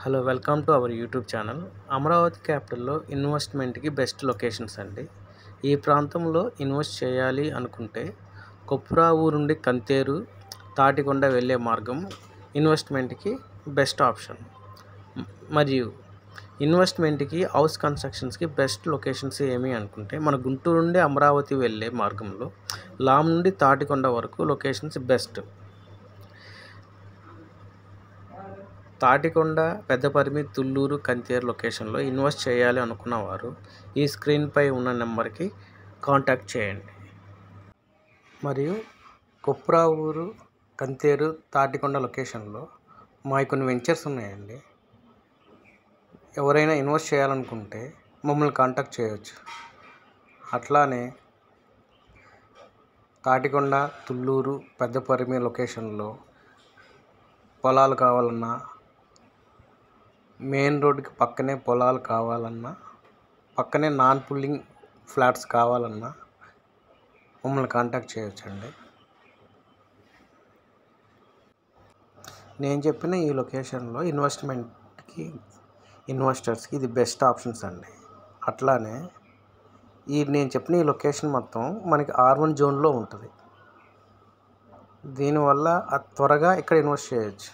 Hello welcome to our YouTube channel. Amaravati క్యాపిటల్లో ఇన్వెస్ట్మెంట్కి best locations అండి. ఈ ప్రాంతంలో ఇన్వెస్ట్ చేయాలి అనుకుంటే కొప్పురావూరు నుండి కంతేరు తాటికొండ వెళ్ళే మార్గం ఇన్వెస్ట్మెంట్కి బెస్ట్ ఆప్షన్. మరియు ఇన్వెస్ట్మెంట్కి హౌస్ కన్స్ట్రక్షన్స్కి బెస్ట్ లొకేషన్స్ ఏమి అనుకుంటే మన గుంటూరు నుండి అమరావతి వెళ్ళే మార్గంలో లామ్ నుండి తాటికొండ వరకు లొకేషన్స్ బెస్ట్. తాటికొండ, పెద్దపరిమి, తుళ్ళూరు, కంతేరు లొకేషన్లో ఇన్వెస్ట్ చేయాలి అనుకున్న వారు ఈ స్క్రీన్పై ఉన్న నెంబర్కి కాంటాక్ట్ చేయండి. మరియు కొప్పురావూరు, కంతేరు, తాటికొండ లొకేషన్లో మా కొన్ని వెంచర్స్ ఉన్నాయండి. ఎవరైనా ఇన్వెస్ట్ చేయాలనుకుంటే మమ్మల్ని కాంటాక్ట్ చేయవచ్చు. అట్లానే తాటికొండ, తుళ్ళూరు, పెద్దపరిమి లొకేషన్లో పొలాలు కావాలన్నా, మెయిన్ రోడ్డుకి పక్కనే పొలాలు కావాలన్నా, పక్కనే నాన్ పుల్లింగ్ ఫ్లాట్స్ కావాలన్నా మమ్మల్ని కాంటాక్ట్ చేయొచ్చండి. నేను చెప్పిన ఈ లొకేషన్లో ఇన్వెస్ట్మెంట్కి ఇన్వెస్టర్స్కి ఇది బెస్ట్ ఆప్షన్స్ అండి. అట్లానే నేను చెప్పిన ఈ లొకేషన్ మొత్తం మనకి R1 జోన్లో ఉంటుంది. దీనివల్ల త్వరగా ఇక్కడ ఇన్వెస్ట్ చేయొచ్చు.